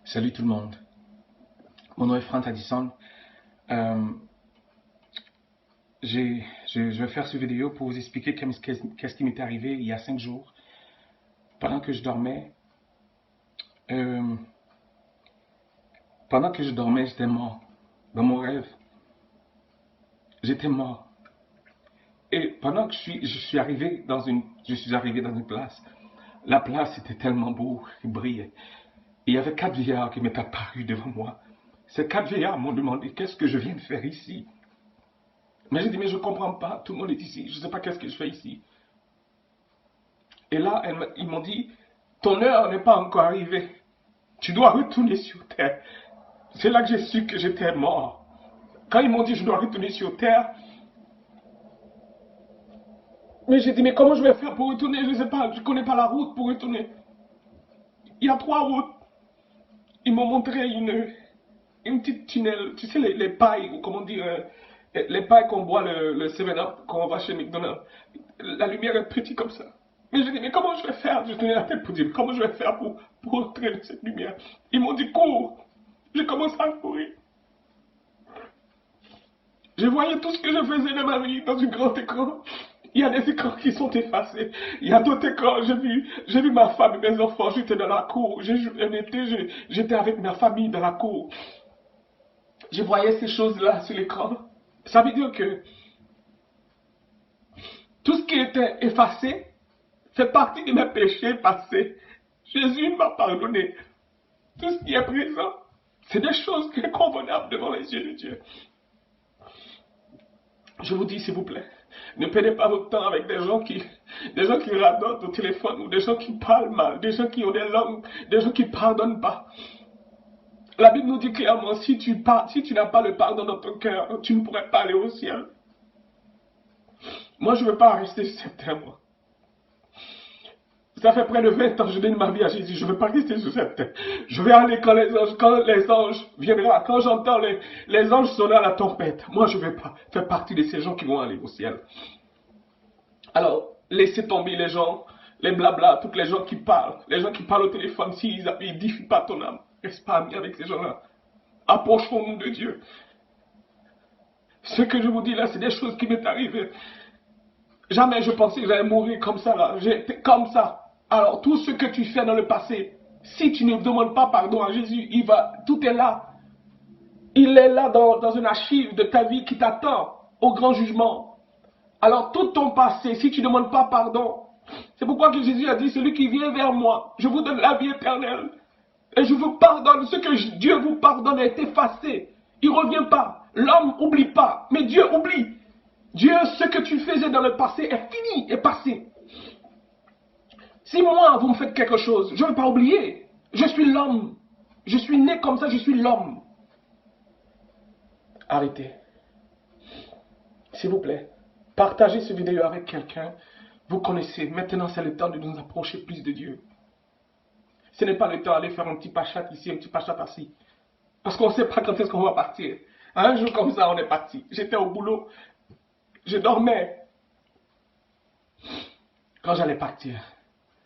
Salut tout le monde. Mon nom est Frank Addison. Euh, je vais faire cette vidéo pour vous expliquer qu'est-ce qui m'est arrivé il y a 5 jours. Pendant que je dormais, euh, j'étais mort. Dans mon rêve, j'étais mort. Et pendant que je suis arrivé dans une place. La place était tellement beau, il brillait. Et il y avait 4 vieillards qui m'étaient apparus devant moi. Ces 4 vieillards m'ont demandé qu'est-ce que je viens de faire ici. Mais j'ai dit, mais je ne comprends pas, tout le monde est ici, je ne sais pas qu'est-ce que je fais ici. Et là, ils m'ont dit, ton heure n'est pas encore arrivée, tu dois retourner sur terre. C'est là que j'ai su que j'étais mort. Quand ils m'ont dit, je dois retourner sur terre, mais j'ai dit, mais comment je vais faire pour retourner? Je ne sais pas, je ne connais pas la route pour retourner. Il y a 3 routes. Ils m'ont montré une petite tunnel, tu sais, les pailles, ou comment dire, les pailles qu'on boit le 7-Up quand on va chez McDonald's. La lumière est petite comme ça. Mais je dis, mais comment je vais faire? Je tenais la tête pour dire, comment je vais faire pour entrer dans cette lumière? Ils m'ont dit, cours. J'ai commencé à courir. Je voyais tout ce que je faisais de ma vie dans un grand écran. Il y a des écrans qui sont effacés. Il y a d'autres écrans. J'ai vu ma femme et mes enfants. J'étais dans la cour. J'étais avec ma famille dans la cour. Je voyais ces choses-là sur l'écran. Ça veut dire que tout ce qui était effacé fait partie de mes péchés passés. Jésus m'a pardonné. Tout ce qui est présent, c'est des choses qui sont convenables devant les yeux de Dieu. Je vous dis, s'il vous plaît, ne perdez pas votre temps avec des gens qui radotent au téléphone, ou des gens qui parlent mal, des gens qui ont des langues, des gens qui ne pardonnent pas. La Bible nous dit clairement, si tu n'as pas le pardon dans ton cœur, tu ne pourrais pas aller au ciel. Moi, je ne veux pas rester sur cette terre, moi. Ça fait près de 20 ans que je donne ma vie à Jésus. Je ne veux pas rester sur cette terre. Je vais aller quand les anges viendront, quand j'entends les anges sonner à la tempête. Moi, je ne vais pas faire partie de ces gens qui vont aller au ciel. Alors, laissez tomber les gens, les blabla, toutes les gens qui parlent au téléphone, s'ils n'édifient pas ton âme. Reste pas ami avec ces gens-là. Approchons-nous de Dieu. Ce que je vous dis là, c'est des choses qui m'est arrivées. Jamais je pensais que j'allais mourir comme ça là. J'étais comme ça. Alors, tout ce que tu fais dans le passé, si tu ne demandes pas pardon à Jésus, tout est là. Il est là dans une archive de ta vie qui t'attend au grand jugement. Alors, tout ton passé, si tu ne demandes pas pardon, c'est pourquoi que Jésus a dit, celui qui vient vers moi, je vous donne la vie éternelle. Et je vous pardonne. Ce que Dieu vous pardonne est effacé. Il ne revient pas. L'homme n'oublie pas, mais Dieu oublie. Dieu, ce que tu faisais dans le passé est fini, est passé. Si moi, vous me faites quelque chose, je ne vais pas oublier. Je suis l'homme. Je suis né comme ça, je suis l'homme. Arrêtez. S'il vous plaît, partagez cette vidéo avec quelqu'un. Vous connaissez. Maintenant, c'est le temps de nous approcher plus de Dieu. Ce n'est pas le temps d'aller faire un petit pachat ici, un petit pachat ici. Parce qu'on ne sait pas quand est-ce qu'on va partir. Un jour comme ça, on est parti. J'étais au boulot. Je dormais. Quand j'allais partir,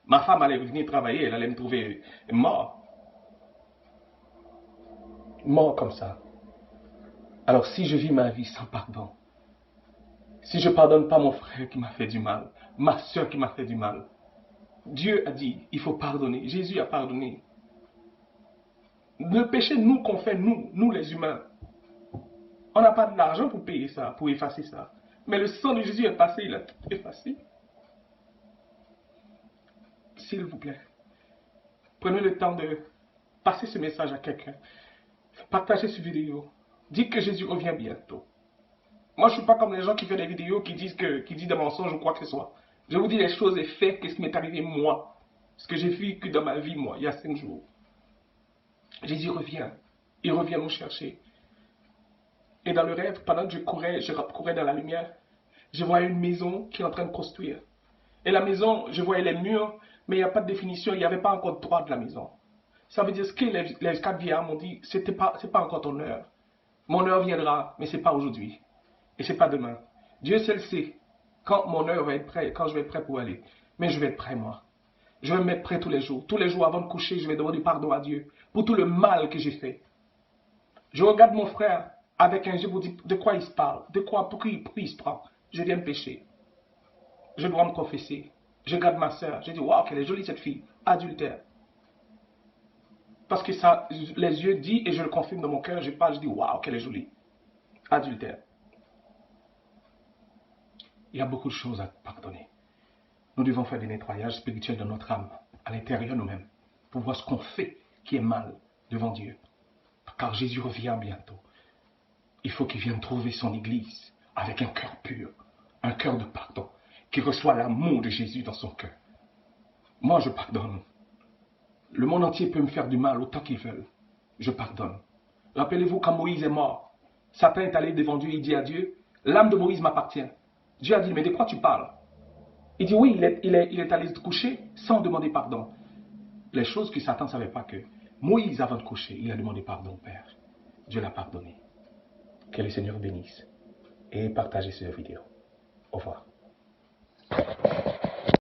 ma femme allait venir travailler, elle allait me trouver mort. Mort comme ça. Alors si je vis ma vie sans pardon, si je ne pardonne pas mon frère qui m'a fait du mal, ma soeur qui m'a fait du mal, Dieu a dit, il faut pardonner. Jésus a pardonné. Le péché, nous, qu'on fait, nous les humains, on n'a pas de l'argent pour payer ça, pour effacer ça. Mais le sang de Jésus est passé, il a tout effacé. S'il vous plaît, prenez le temps de passer ce message à quelqu'un. Partagez cette vidéo. Dites que Jésus revient bientôt. Moi, je ne suis pas comme les gens qui font des vidéos qui disent des mensonges ou quoi que ce soit. Je vous dis les choses et faits, qu'est-ce qui m'est arrivé moi. Ce que j'ai vécu dans ma vie, moi, il y a 5 jours. Jésus revient. Il revient nous chercher. Et dans le rêve, pendant que je courais dans la lumière, je voyais une maison qui est en train de construire. Et la maison, je voyais les murs, mais il n'y a pas de définition, il n'y avait pas encore de droit de la maison. Ça veut dire ce que les 4 vieillards m'ont dit, c'est pas encore ton heure. Mon heure viendra, mais ce n'est pas aujourd'hui. Et ce n'est pas demain. Dieu seul sait quand mon heure va être prête, quand je vais être prêt pour aller. Mais je vais être prêt, moi. Je vais me mettre prêt tous les jours. Tous les jours avant de coucher, je vais demander pardon à Dieu pour tout le mal que j'ai fait. Je regarde mon frère avec un jeu pour dire de quoi il se parle, de quoi, pour qui il se prend. Je viens de pécher. Je dois me confesser. Je regarde ma soeur. Je dis, waouh, qu'elle est jolie cette fille. Adultère. Parce que ça, les yeux disent, et je le confirme dans mon cœur, je parle, je dis, waouh, qu'elle est jolie. Adultère. Il y a beaucoup de choses à pardonner. Nous devons faire des nettoyages spirituels dans notre âme, à l'intérieur nous-mêmes, pour voir ce qu'on fait qui est mal devant Dieu. Car Jésus revient bientôt. Il faut qu'il vienne trouver son Église avec un cœur pur, un cœur de pardon, qui reçoit l'amour de Jésus dans son cœur. Moi, je pardonne. Le monde entier peut me faire du mal autant qu'ils veulent. Je pardonne. Rappelez-vous quand Moïse est mort, Satan est allé devant Dieu et il dit à Dieu, l'âme de Moïse m'appartient. Dieu a dit, mais de quoi tu parles? Il dit, oui, il est allé se coucher sans demander pardon. Les choses que Satan ne savait pas que Moïse, avant de coucher, il a demandé pardon au Père. Dieu l'a pardonné. Que le Seigneur bénisse et partagez cette vidéo. Au revoir.